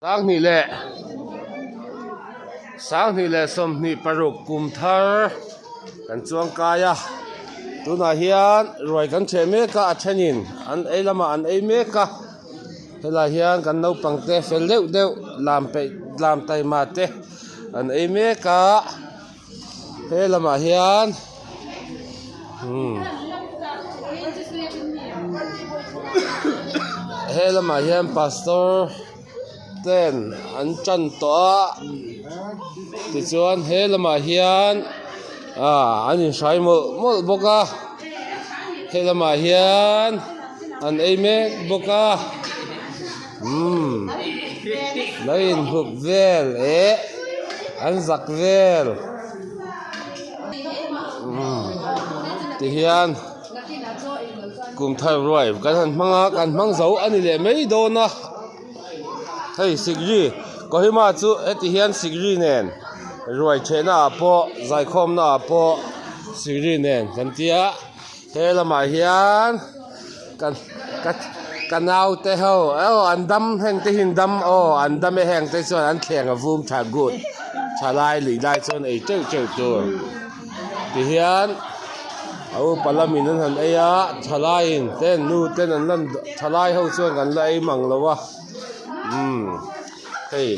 sáng ni lệ som ni paruk kum thar kan chuang kaya tuna hian roi kan che me ka athenin an eilama an ei me ka hela hian kan no pangte fel deuh lam tai ma te an ei me ka helama hian helama hian pastor ten an chan to ti chuan helama hian an in sai mol boka helama hian an ei me boka lain hup vel an zak vel ti hian kum thar roi kan hmang zo ani le mei do na hei sigri kohima chu eti hian sigri nen roi chena po zai khom na po sigri nen kan tia helama hian kan au te ho an dam heng te hin dam an dam e heng te chuan an thleng a vum tha gut thalai li lai chuan ei cheu tur ti hian au palamin an han eya thalain ten nu ten an lan thalai ho chuan kan la ei mang lowa hei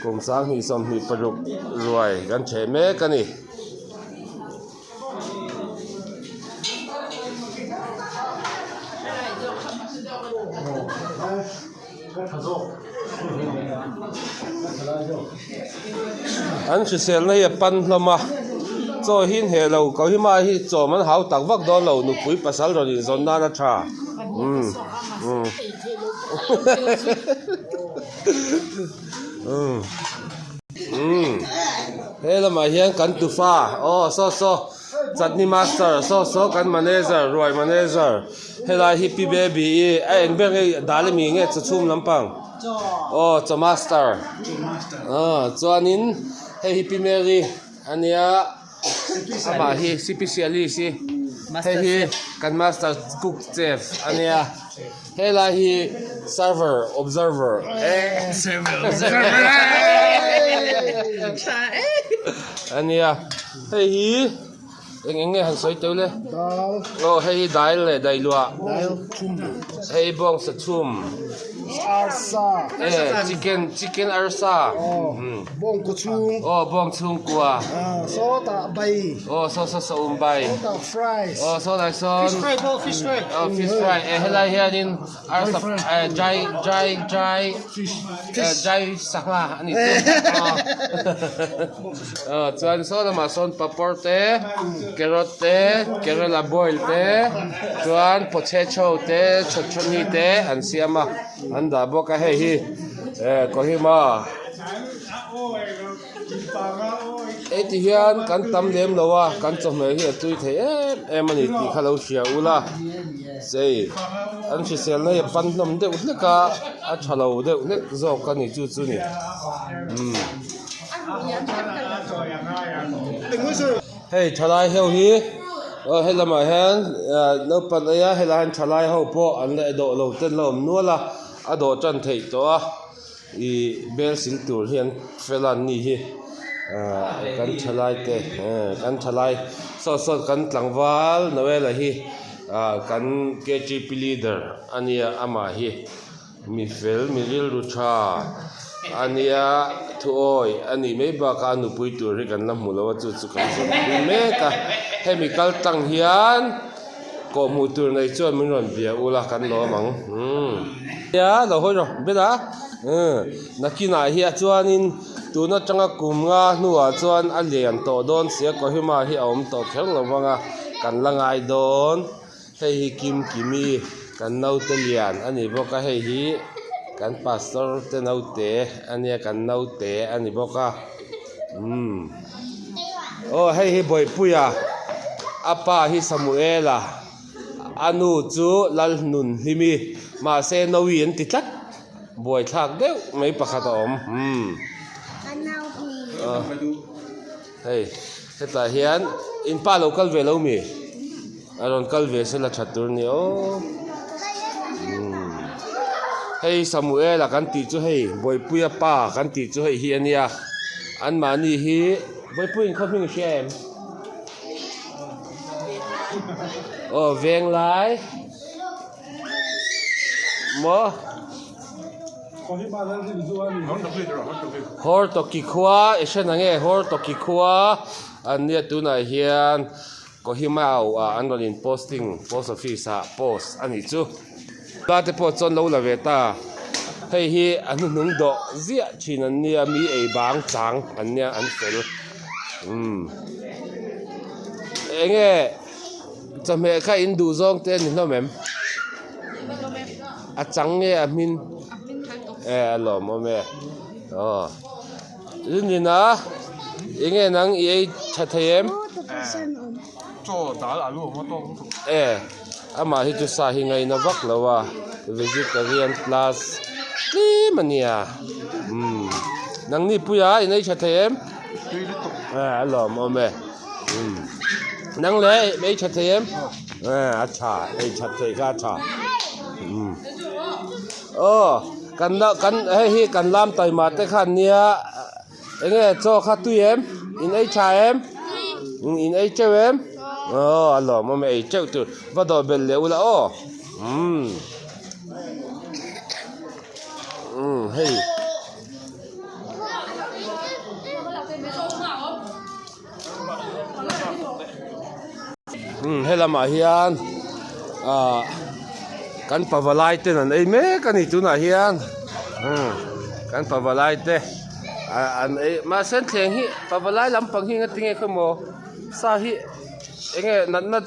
kum sang hi som hi paruk ruai kan che me kani an chisel na ya pan hlama cho hin he lo ko hi ma hi cho man hau tak vak do lo nu pui pasal ron in zon na na tha helama hian kan tu fa so chutney master so kan manager roi manager hela hi pi baby a eng beng dal mi nge chum lampang cho master chuanin hi pi mary ania ama hi specialist hi kan master cook chef ania hela hi server observer ania hi enge han soi tole hei dal le dai lua hei bong sa chum arsa chicken arsa bong kuchung bong chung kwa so ta bai so bai ta fries so like so fish fry fish fry hela here in arsa dry sakla ani chuan so la ma son papor te carrot te kerala boil te chuan potato te chutney te an siama an da boka hei hi kohima eti hian kan tam lem lowa kan chome hi tui the em ani ti khalo sia ula sei an chi sel na pan nam de uleka a thalo de ulek zo ka ni chu ni hei thalai heu hi helama han no pan aya helan thalai ho po an le do lo ten lom nuala ado chan thei to I bel sil tur hian felan ni hi kan thalai te kan thalai so kan tlangwal nawela hi kan KGP leader ania ama hi mi fel mi ril ru tha ania thuoi ani me ba ka nu pui tur ri kan lam mulo chu kan so me ka chemical tang hian ko mu tur nei chuan min ron bia ula kan lo mang ya lo hoi ro bela nakina hi chuanin tuna changa kumnga nuwa chuan a lian to don sia ko hima hi om to khel lawanga kan langai don hei hi kimi kan nau te lian ani boka hei hi kan pastor te nau te ania kan nau te ani boka hei hi boy puya apa hi samuela anu chu lal nun himi ma se nowi an ti tlat boy thak deuh mai pakhat om hei heta hian in pa local ve lo mi aron kal ve se la thatur ni hey Samuel kan ti chu hey boipuya pa kan ti chu hey hi ania an mani hi boipuin khoming shem veng lai mo hor to ki khwa eshen ange hor to ki khwa an nia tu na hian ko hi mau an in posting post office post ani chu ta te po chon lo la ve ta hei hi an nung do zia chin an nia mi ei bang chang an nia an fel enge chame kha in du zong ten ni no mem a chang nge a min lo mo me ni na enge nang ei thathem cho đá là luôn mà to ama hi chu sa hi ngai na vak lawa vegetarian plus ni mania nang ni puya inai thathem lo mo me nang le me thathem acha ei thathei ka cha kan hi kan lam tai ma te khan nia enge cho kha tu em in ai cha em in ai cheu em alo mo me ai cheu tu va do bel le ula hey hela ma hian kan pawalai te nan ei me kan itu na hian kan pawalai te an ei ma sen thleng hi pawalai lampang hi ngatinge khomo sa hi enge nat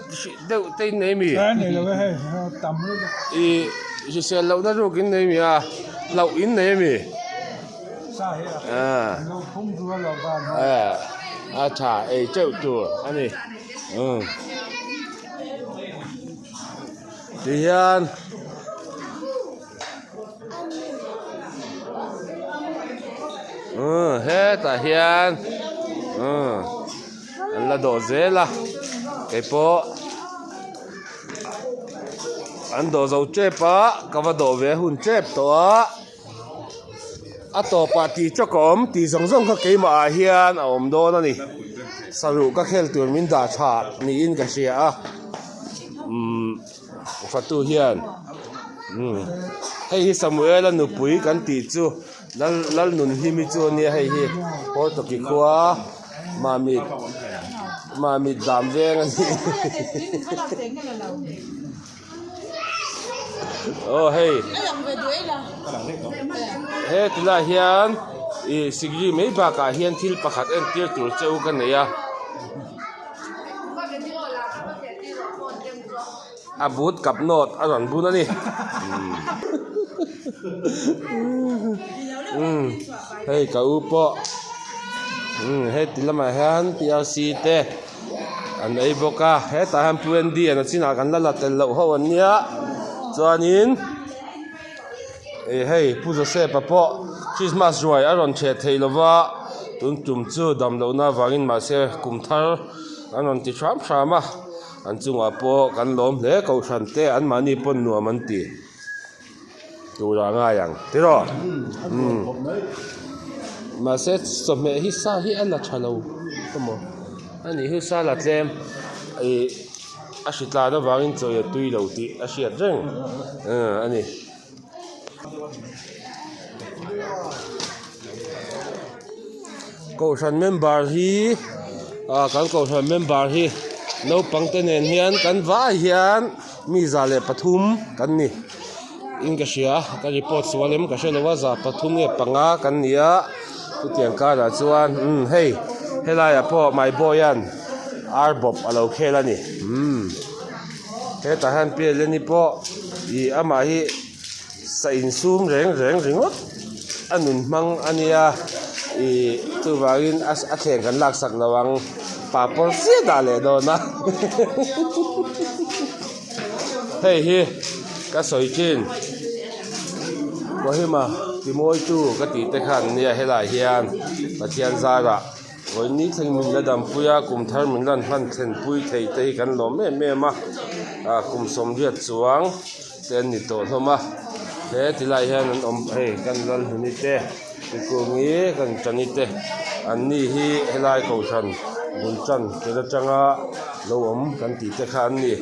deu te nei mi này là cái tầm ji sel lo na ru kin nei mi lo in nei mi sa hết nó không vừa là van cha ei cheu tu ani ti hian he ta hian an la do zela cái po an do zo chepa ka va do ve hun chep to a to pa ti chokom ti zong zong kha ke ma hian a om do na ni saru ka khel tur min da tha ni in ka sia fatu hian hei hi Samuel anu pui kan ti chu lal nun hi mi chu ni hei hi por to ki khwa ma mi dam veng ani hey tila hian sigri mei ba ka hian thil pakhat en tir tur cheu kan neya abut kap not aron bun ani hey ka upo he tilama han PRC te an ei boka he ta han puendi an china kan la tel lo ho an nia chuanin hey puzo se papo Christmas joy aron che theilowa tun tum chu dam lo na wangin ma se kum thar anon ti thram thrama an chunga po kan lom le ko than te an mani pon nuam an ti tura nga yang tiro mà sẽ sớm mẹ hít sa hít ăn là chả lâu không mà anh ấy hít sa là xem à sĩ ta nó vào in rồi tuy đầu tí à sĩ rừng anh ấy cầu sản member hi kan cầu sản member hi nấu bằng tên nền hiền kan vá hiền mi già lệ Pathum kan ni in cái gì cái report sualem cái gì nó za Pathum nghe panga kan nia tu tiang ka la chuan hey helai a po mai boyan arbop alo khela ni he ta han pe le ni po I ama hi sa in sum reng ringot anun mang ania tu wangin as atheng kan lak sak lawang papor se da le do na hey hi ka soi chin ko hi ma ti moi tu ka ti te khan nia helai hian pathian zara goi ni thing min la dam puya kum thar min lan han thlen pui thei te kan lo me ma kum som riat chuang ten ni to hloma he tilai hian an om hei kan lal huni te ku ngi kan chani te an ni hi helai ko than bun chan ke da changa lo om kan ti te khan ni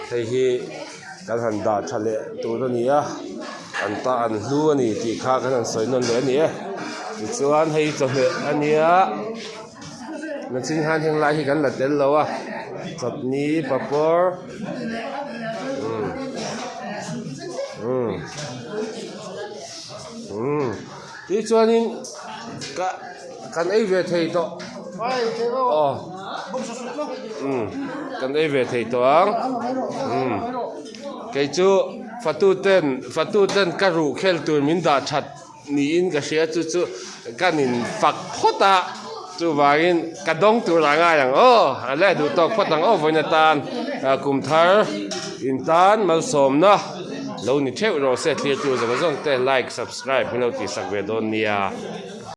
hei hi kan han da thale tu ro ni a an ta an hlu ani ti kha kan an soi non le ni ti chuan hei chohle ania na chin han heng lai hi kan la tel lo a chutney papor ti chuanin kan ei ve thei to kan ei ve thei to ang ke chu fatu ten ka ru khel tur min da that ni in ka sia chu kanin fak phota chu wangin ka dong tur langa yang ale du tok photang voina tan kum thar in tan mal som na lo ni theu ro se clear tu zong te like subscribe hino ti sak ve don nia